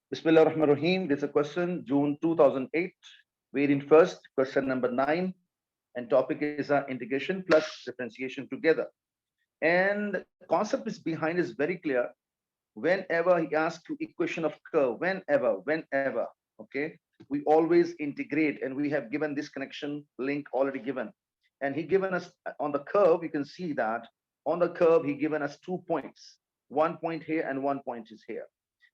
Bismillah ar-Rahman ar-Rahim. This is a question, June 2008. Reading first, question number 9. And topic is integration plus differentiation together. And the concept is behind is very clear. Whenever he asks you equation of curve, whenever, okay, we always integrate, and we have given this connection link already given. And he given us on the curve, you can see that on the curve, he given us 2 points. 1 point here and 1 point is here.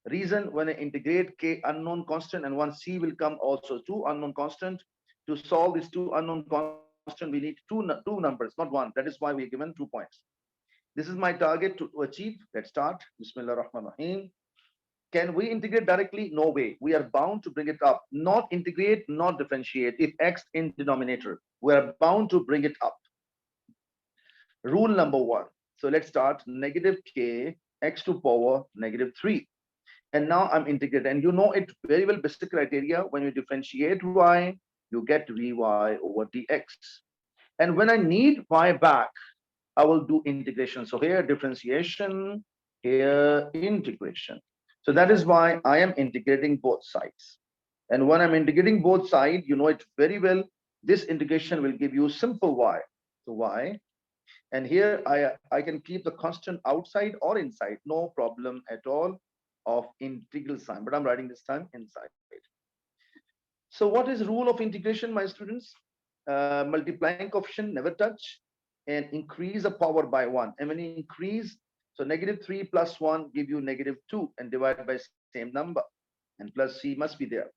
Reason, when I integrate k unknown constant and one c will come also two unknown constant. To solve these two unknown constant, we need two numbers, not one. That is why we are given 2 points. This is my target to achieve. Let's start. Bismillah ar-Rahman ar-Rahim. Can we integrate directly? No way. We are bound to bring it up. Not integrate, not differentiate. If x in denominator, we are bound to bring it up. Rule number 1. So let's start. Negative k x to power negative 3. And now I'm integrated. And you know it very well, basic criteria. When you differentiate y, you get vy over dx. And when I need y back, I will do integration. So here differentiation, here integration. So that is why I am integrating both sides. And when I'm integrating both sides, you know it very well. This integration will give you simple y. So y. And here I can keep the constant outside or inside, no problem at all of integral sign, but I'm writing this time inside. So what is rule of integration, my students? Multiplying coefficient never touch, and increase the power by 1. And when you increase, so negative 3 plus 1 give you negative 2 and divide by same number, and plus c must be there.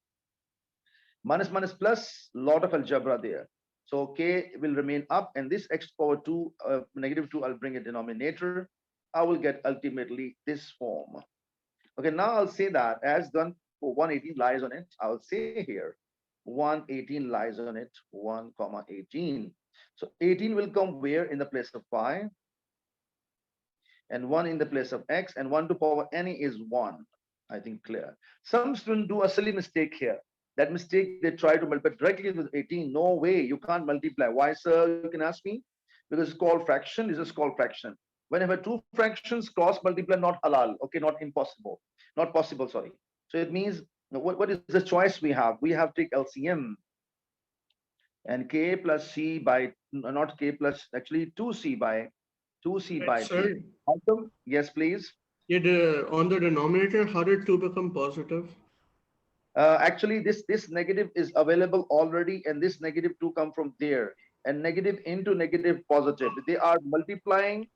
Minus minus plus, lot of algebra there. So k will remain up, and this x power 2, negative 2, I'll bring a denominator. I will get ultimately this form. Okay, now I'll say that as done for 118 lies on it. I'll say here 118 lies on it, 1 comma 18. So 18 will come where? In the place of y, and 1 in the place of x, and 1 to power any is 1. I think clear. Some students do a silly mistake here. That mistake, they try to multiply directly with 18. No way, you can't multiply. Why, sir? You can ask me. Because it's called fraction. This is called fraction. Whenever two fractions cross multiply, not halal. Okay, not impossible. Not possible, sorry. So it means, what is the choice we have? We have to take LCM. And k plus c by, not k plus, actually 2c by 2c by Sir, 2. How come? Yes, please. on the denominator, how did 2 become positive? Actually, this negative is available already, and this negative 2 come from there, and negative into negative positive. They are multiplying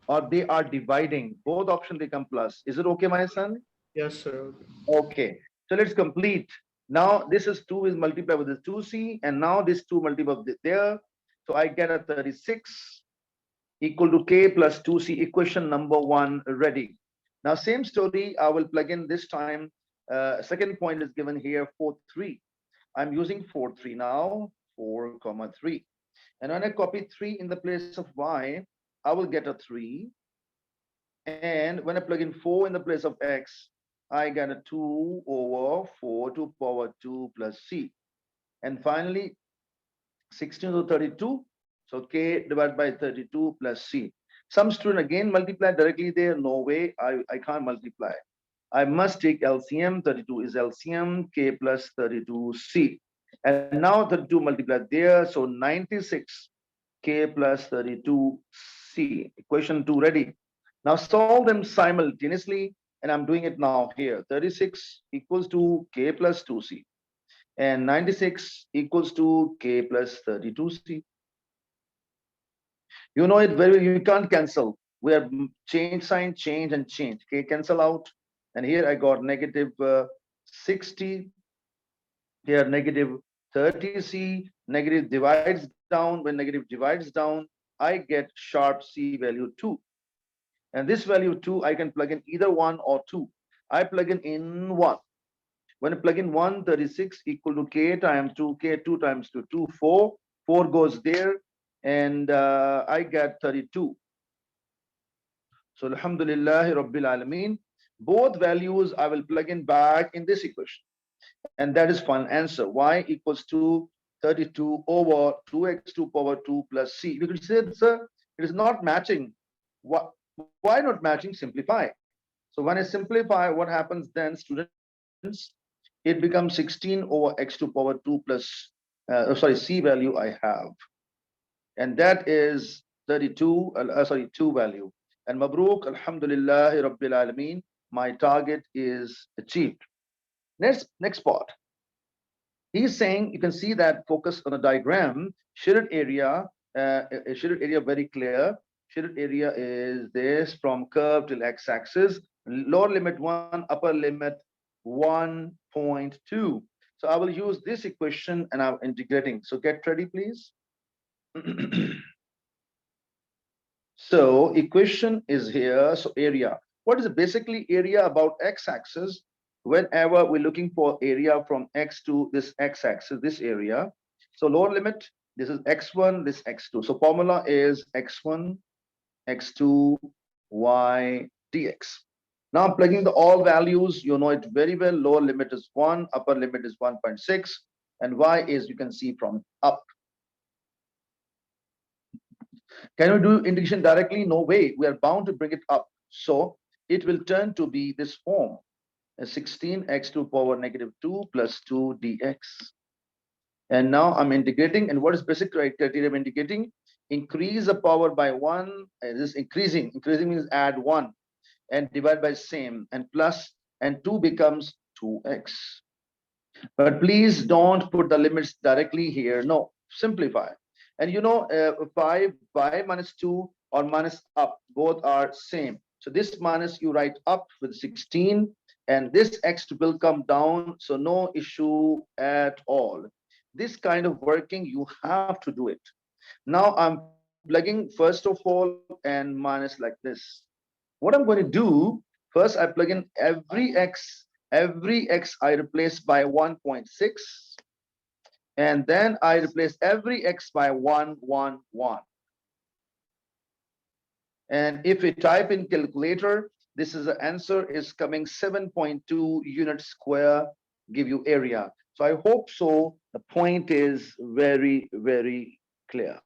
or they are dividing. Both options become plus. Is it okay, my son? Yes, sir. Okay. So let's complete. Now this is 2 is multiplied with this 2c, and now this 2 multiplied with there. So I get a 36 equal to k plus 2c, equation number 1 ready. Now same story, I will plug in this time. Second point is given here 4 3. I'm using 4 3 now, 4 comma 3. And when I copy 3 in the place of y, I will get a 3. And when I plug in 4 in the place of x, I get a 2 over 4 to power 2 plus c. And finally 16 to 32. So k divided by 32 plus c. Some student again multiply directly there. No way, I can't multiply. I must take LCM. 32 is LCM, k plus 32c. And now 32 multiplied there. So 96 k plus 32c. Equation 2 ready. Now solve them simultaneously. And I'm doing it now here. 36 equals to k plus 2c. And 96 equals to k plus 32c. You know it very well. You can't cancel. We have change sign, change and change. K cancel out. And here I got negative 60. Here negative 30c. Negative divides down. When negative divides down, I get sharp c value 2. And this value 2, I can plug in either 1 or 2. I plug in 1. When I plug in 1, 36 equal to k times 2, k 2 times 2, 2, 4. 4 goes there, and I get 32. So Alhamdulillah Rabbil Alameen. Both values I will plug in back in this equation. And that is final answer. Y equals to 32 over 2x to power 2 plus c. You could say, sir, it is not matching. Why not matching? Simplify. So when I simplify, what happens then, student? it becomes 16 over x to power 2 plus, C value I have. And that is 32, 2 value. And Mabruk, Alhamdulillah, Rabbil Alameen, my target is achieved. Next part. He's saying, you can see that focus on the diagram, shaded area, very clear. Shaded area is this from curve till x-axis, lower limit 1, upper limit 1.2. So I will use this equation and I'm integrating. So get ready, please. So equation is here. So area. What is basically area about x-axis? Whenever we're looking for area from x to this x-axis, this area. So lower limit, this is x1, this x2. So formula is x1, x2, y dx. Now I'm plugging the all values. You know it very well. Lower limit is 1, upper limit is 1.6, and y is, you can see from up. Can we do integration directly? No way. We are bound to bring it up. So it will turn to be this form, 16x to power negative 2 plus 2 dx. And now I'm integrating. And what is basic criteria of integrating? Increase the power by 1. This increasing means add 1 and divide by same, and plus, and 2 becomes 2x. But please don't put the limits directly here. No, simplify. And you know, 5 by minus 2 or minus up, both are same. So this minus you write up with 16, and this x will come down. So no issue at all. This kind of working, you have to do it. Now I'm plugging first of all and minus like this. What I'm going to do, first I plug in every x I replace by 1.6. And then I replace every x by 1, 1, 1. And if we type in calculator, this is the answer is coming 7.2 units square, give you area. So I hope so. The point is very, very clear.